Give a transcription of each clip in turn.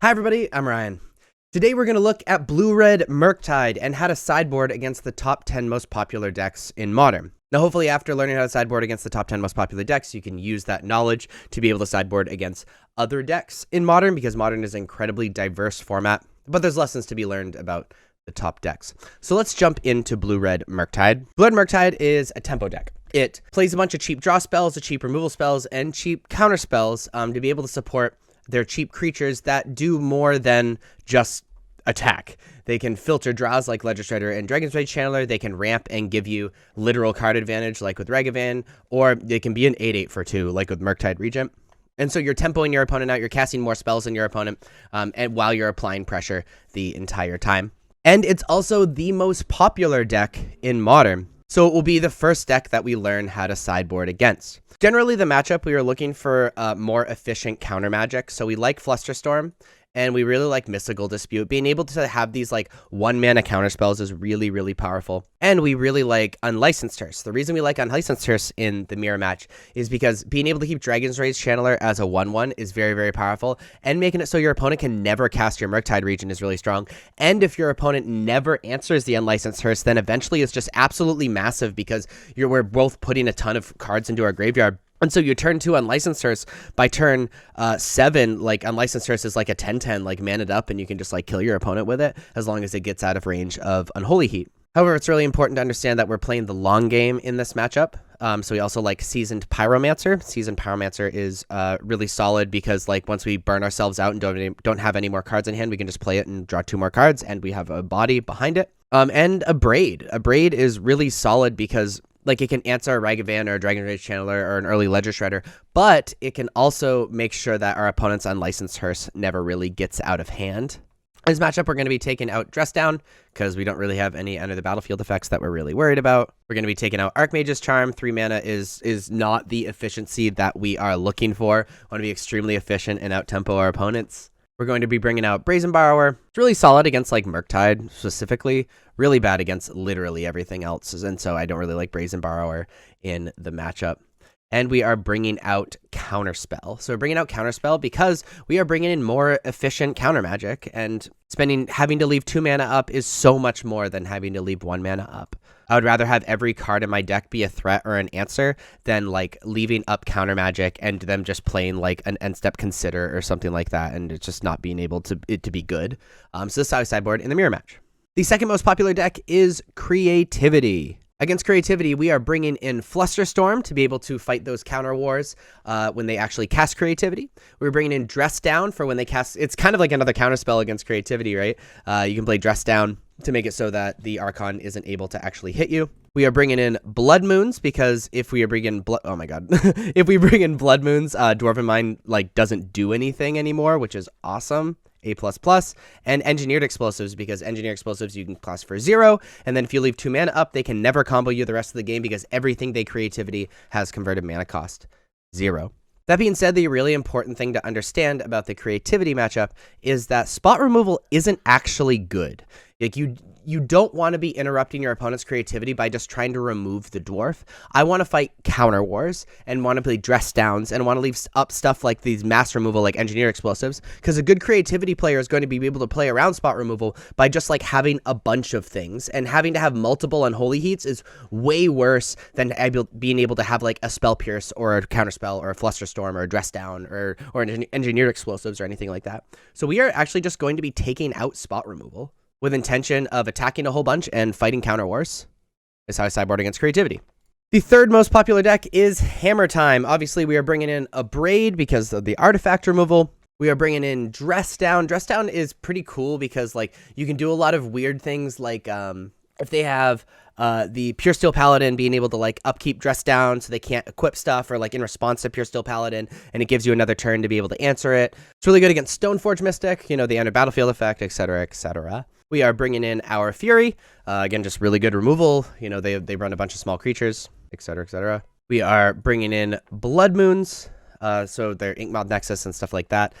Hi everybody, I'm Ryan. Today we're going to look at blue-red Murktide and how to sideboard against the top 10 most popular decks in Modern. Now hopefully after learning how to sideboard against the top 10 most popular decks, you can use that knowledge to be able to sideboard against other decks in Modern, because Modern is an incredibly diverse format, but there's lessons to be learned about the top decks. So let's jump into blue-red Murktide. Blue-red Murktide is a tempo deck. It plays a bunch of cheap draw spells, cheap removal spells, and cheap counter spells to be able to support their cheap creatures that do more than just attack. They can filter draws like Legislator and Dragon's Rage Channeler. They can ramp and give you literal card advantage like with Ragavan, or they can be an 8/8 for 2 like with Murktide Regent. And so you're tempoing your opponent out, you're casting more spells than your opponent, and while you're applying pressure the entire time. And it's also the most popular deck in Modern. So it will be the first deck that we learn how to sideboard against. Generally, the matchup, we are looking for more efficient counter magic. So we like Flusterstorm, and we really like Mystical Dispute. Being able to have these like 1-mana counter spells is really, really powerful. And we really like Unlicensed Hearse. The reason we like Unlicensed Hearse in the mirror match is because being able to keep Dragon's Rage Channeler as a 1/1 is very, very powerful. And making it so your opponent can never cast your Murktide Regent is really strong. And if your opponent never answers the Unlicensed Hearse, then eventually it's just absolutely massive, because we're both putting a ton of cards into our graveyard. And so you turn 2 Unlicensed Hearse, by turn 7, like Unlicensed Hearse is like a 10/10, like maned up, and you can just like kill your opponent with it as long as it gets out of range of Unholy Heat. However, it's really important to understand that we're playing the long game in this matchup. So we also like Seasoned Pyromancer. Seasoned Pyromancer is really solid because like once we burn ourselves out and don't have any more cards in hand, we can just play it and draw 2 more cards, and we have a body behind it. And a Braid. A Braid is really solid because like it can answer a Ragavan or a Dragon Rage Channeler or an early Ledger Shredder, but it can also make sure that our opponent's Unlicensed Hearse never really gets out of hand. In this matchup, we're going to be taking out Dress Down because we don't really have any Enter the Battlefield effects that we're really worried about. We're going to be taking out Archmage's Charm. 3 mana is not the efficiency that we are looking for. We want to be extremely efficient and out-tempo our opponents. We're going to be bringing out Brazen Borrower. It's really solid against like Murktide specifically, really bad against literally everything else. And so I don't really like Brazen Borrower in the matchup. And we are bringing out Counterspell. So we're bringing out Counterspell because we are bringing in more efficient counter magic, and having to leave 2 mana up is so much more than having to leave 1 mana up. I would rather have every card in my deck be a threat or an answer than like leaving up counter magic and them just playing like an end step Consider or something like that, and it's just not being able to be good. So this is how I sideboard in the mirror match. The second most popular deck is Creativity. Against Creativity, we are bringing in Flusterstorm to be able to fight those counter wars when they actually cast Creativity. We're bringing in Dress Down for when they cast... It's kind of like another counter spell against Creativity, right? You can play Dress Down to make it so that the Archon isn't able to actually hit you. We are bringing in Blood Moons because if we are bringing... Oh my god. If we bring in Blood Moons, Dwarven Mine like doesn't do anything anymore, which is awesome. A++, and Engineered Explosives, because Engineered Explosives you can class for 0, and then if you leave 2 mana up, they can never combo you the rest of the game because everything they Creativity has converted mana cost 0. That being said, the really important thing to understand about the Creativity matchup is that spot removal isn't actually good. Like you don't want to be interrupting your opponent's creativity by just trying to remove the dwarf. I want to fight counter wars and want to play Dress Downs and want to leave up stuff like these mass removal like Engineered Explosives, because a good creativity player is going to be able to play around spot removal by just like having a bunch of things, and having to have multiple Unholy Heats is way worse than being able to have like a Spell Pierce or a Counterspell or a Flusterstorm or a Dress Down or Engineered Explosives or anything like that. So we are actually just going to be taking out spot removal with intention of attacking a whole bunch and fighting counter wars. Is how I sideboard against Creativity. The third most popular deck is Hammer Time. Obviously, we are bringing in a Braid because of the artifact removal. We are bringing in Dress Down. Dress Down is pretty cool because like you can do a lot of weird things, like if they have the Pure Steel Paladin being able to like upkeep Dress Down so they can't equip stuff, or like in response to Pure Steel Paladin, and it gives you another turn to be able to answer it. It's really good against Stoneforge Mystic, you know, the Enter Battlefield effect, etc., etc. We are bringing in our Fury. Again, just really good removal. You know, they run a bunch of small creatures, etc., etc. We are bringing in Blood Moons. So their Inkmoth Nexus and stuff like that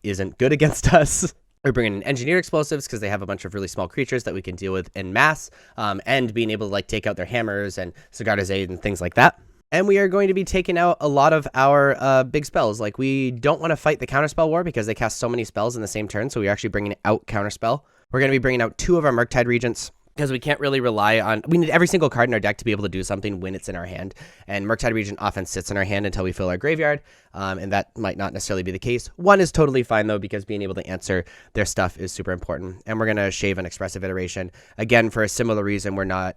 isn't good against us. We're bringing in Engineered Explosives because they have a bunch of really small creatures that we can deal with en masse, and being able to like take out their hammers and Sigarda's Aid and things like that. And we are going to be taking out a lot of our big spells. Like, we don't want to fight the Counterspell War because they cast so many spells in the same turn, so we're actually bringing out Counterspell. We're going to be bringing out 2 of our Murktide Regents because we can't really rely on... We need every single card in our deck to be able to do something when it's in our hand. And Murktide Regent often sits in our hand until we fill our graveyard, and that might not necessarily be the case. 1 is totally fine, though, because being able to answer their stuff is super important. And we're going to shave an Expressive Iteration. Again, for a similar reason, we're not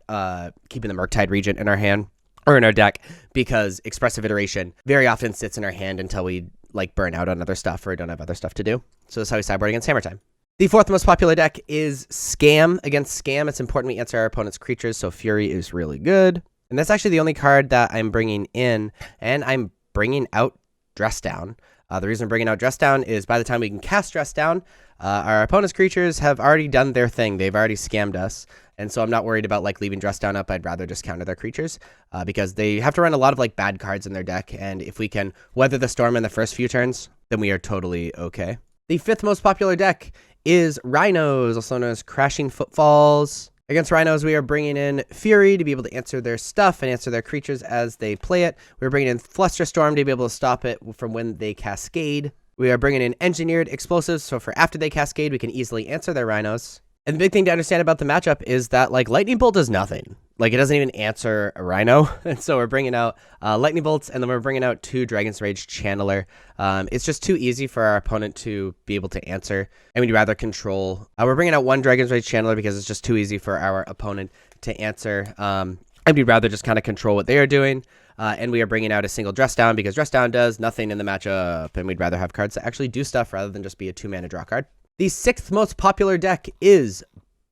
keeping the Murktide Regent in our hand. Or in our deck, because Expressive Iteration very often sits in our hand until we like burn out on other stuff or don't have other stuff to do. So that's how we sideboard against Hammer Time. The 4th most popular deck is Scam. Against Scam, it's important we answer our opponent's creatures, so Fury is really good. And that's actually the only card that I'm bringing in, and I'm bringing out Dress Down. The reason I'm bringing out Dress Down is by the time we can cast Dress Down, our opponent's creatures have already done their thing. They've already scammed us. And so I'm not worried about like leaving Dress Down up. I'd rather just counter their creatures because they have to run a lot of like bad cards in their deck. And if we can weather the storm in the first few turns, then we are totally okay. The 5th most popular deck is Rhinos, also known as Crashing Footfalls. Against Rhinos, we are bringing in Fury to be able to answer their stuff and answer their creatures as they play it. We're bringing in Flusterstorm to be able to stop it from when they cascade. We are bringing in Engineered Explosives, so for after they cascade, we can easily answer their Rhinos. And the big thing to understand about the matchup is that, like, Lightning Bolt does nothing. Like, it doesn't even answer a Rhino. And so we're bringing out Lightning Bolts, and then we're bringing out 2 Dragon's Rage Channeler. It's just too easy for our opponent to be able to answer, and we'd rather control. We're bringing out 1 Dragon's Rage Channeler because it's just too easy for our opponent to answer. And we'd rather just kind of control what they are doing. And we are bringing out a single Dress Down because Dress Down does nothing in the matchup, and we'd rather have cards that actually do stuff rather than just be a 2-mana draw card. The 6th most popular deck is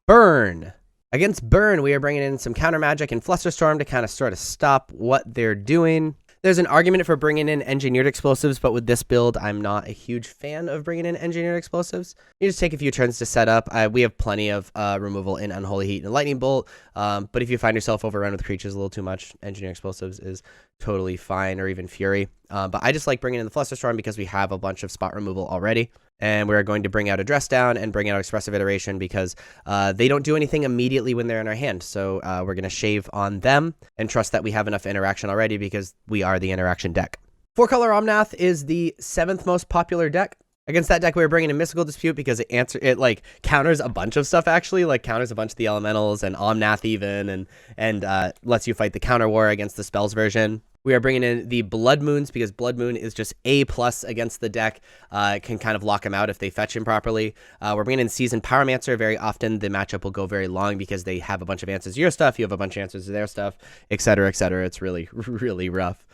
Burn. Against Burn, we are bringing in some counter magic and Flusterstorm to kind of sort of stop what they're doing. There's an argument for bringing in Engineered Explosives, but with this build, I'm not a huge fan of bringing in Engineered Explosives. You just take a few turns to set up. We have plenty of removal in Unholy Heat and Lightning Bolt, but if you find yourself overrun with creatures a little too much, Engineered Explosives is totally fine, or even Fury. But I just like bringing in the Flusterstorm because we have a bunch of spot removal already. And we're going to bring out a Dress Down and bring out Expressive Iteration because they don't do anything immediately when they're in our hand. So we're going to shave on them and trust that we have enough interaction already because we are the interaction deck. 4-color Omnath is the 7th most popular deck. Against that deck, we're bringing in Mystical Dispute because it like counters a bunch of stuff, actually. Like counters a bunch of the elementals and Omnath even, and lets you fight the counter war against the spells version. We are bringing in the Blood Moons because Blood Moon is just A+ against the deck. It can kind of lock them out if they fetch him properly. We're bringing in Seasoned Pyromancer. Very often the matchup will go very long because they have a bunch of answers to your stuff. You have a bunch of answers to their stuff, etc., etc. It's really, really rough.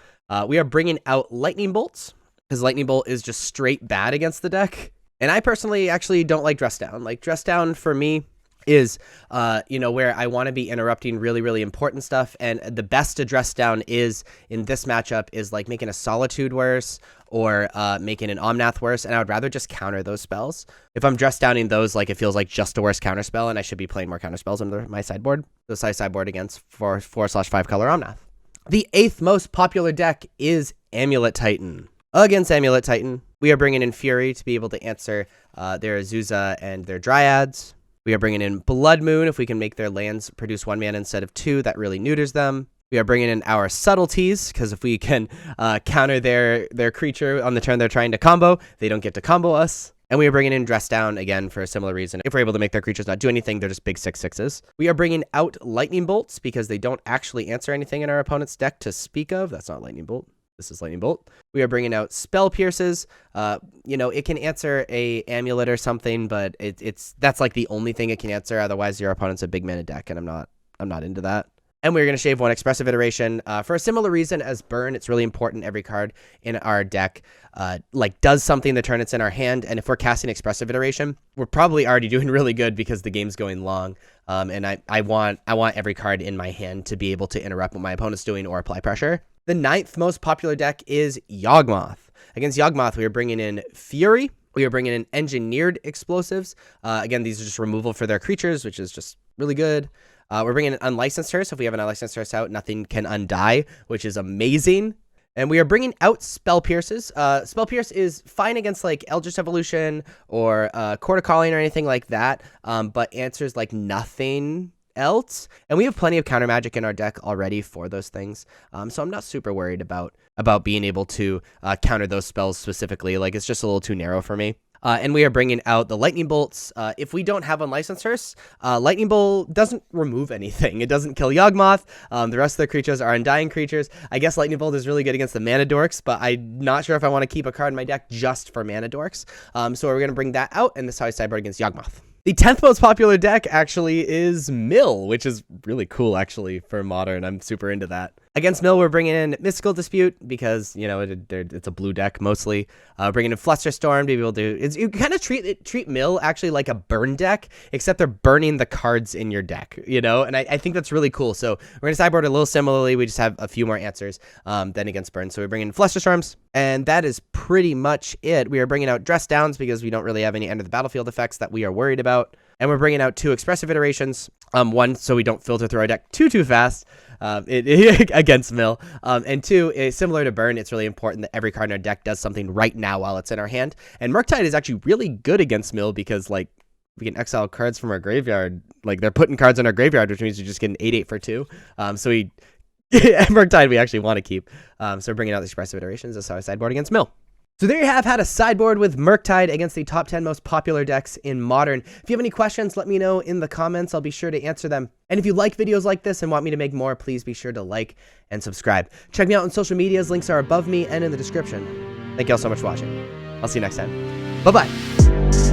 We are bringing out Lightning Bolts because Lightning Bolt is just straight bad against the deck. And I personally actually don't like Dress Down. Like, Dress Down for me is, where I want to be interrupting really, really important stuff. And the best to Dress Down is, in this matchup, is like making a Solitude worse or making an Omnath worse. And I would rather just counter those spells. If I'm Dress Downing those, like, it feels like just a worse counter spell, and I should be playing more counter spells under my sideboard. So I sideboard against 4/5-color Omnath. The 8th most popular deck is Amulet Titan. Against Amulet Titan, we are bringing in Fury to be able to answer their Azusa and their Dryads. We are bringing in Blood Moon. If we can make their lands produce 1 mana instead of 2, that really neuters them. We are bringing in our Subtleties, because if we can counter their creature on the turn they're trying to combo, they don't get to combo us. And we are bringing in Dress Down, again, for a similar reason. If we're able to make their creatures not do anything, they're just big 6/6s. We are bringing out Lightning Bolts, because they don't actually answer anything in our opponent's deck to speak of. That's not Lightning Bolt. This is Lightning Bolt. We are bringing out Spell Pierces. It can answer a amulet or something, but that's like the only thing it can answer. Otherwise, your opponent's a big mana deck, and I'm not into that. And we're going to shave 1 Expressive Iteration. For a similar reason as Burn, it's really important every card in our deck does something the turn it's in our hand. And if we're casting Expressive Iteration, we're probably already doing really good because the game's going long. And I want every card in my hand to be able to interrupt what my opponent's doing or apply pressure. The 9th most popular deck is Yawgmoth. Against Yawgmoth, we are bringing in Fury. We are bringing in Engineered Explosives. Again, these are just removal for their creatures, which is just really good. We're bringing in Unlicensed Hearse. If we have an Unlicensed Hearse out, nothing can undie, which is amazing. And we are bringing out Spell Pierces. Spell Pierce is fine against like Eldritch Evolution or Court of Calling or anything like that, but answers like nothing else. And we have plenty of counter magic in our deck already for those things. So I'm not super worried about being able to counter those spells specifically. Like, it's just a little too narrow for me. And we are bringing out the lightning bolts. If we don't have Unlicensed Hearse, lightning bolt doesn't remove anything. It doesn't kill Yawgmoth. The rest of the creatures are undying creatures. I guess lightning bolt is really good against the mana dorks, but I'm not sure if I want to keep a card in my deck just for mana dorks. So we're going to bring that out, and this is how I sideboard against Yawgmoth. The 10th most popular deck actually is Mill, which is really cool actually for Modern. I'm super into that. Against Mill, we're bringing in Mystical Dispute because, you know, it's a blue deck mostly. Bringing in Flusterstorm to be able to... you kind of treat Mill actually like a burn deck, except they're burning the cards in your deck, you know? And I think that's really cool. So we're going to sideboard a little similarly. We just have a few more answers than against burn. So we're bringing in Flusterstorms, and that is pretty much it. We are bringing out Dress Downs because we don't really have any end of the battlefield effects that we are worried about. And we're bringing out 2 Expressive Iterations. One, so we don't filter through our deck too fast against Mill. And 2, similar to Burn, it's really important that every card in our deck does something right now while it's in our hand. And Murktide is actually really good against Mill because, like, we can exile cards from our graveyard. Like, they're putting cards in our graveyard, which means you just get an 8/8 for 2. So we... Murktide we actually want to keep. So we're bringing out the Expressive Iterations. That's how I sideboard against Mill. So there you have how to sideboard with Murktide against the top 10 most popular decks in Modern. If you have any questions, let me know in the comments. I'll be sure to answer them. And if you like videos like this and want me to make more, please be sure to like and subscribe. Check me out on social medias. Links are above me and in the description. Thank you all so much for watching. I'll see you next time. Bye-bye.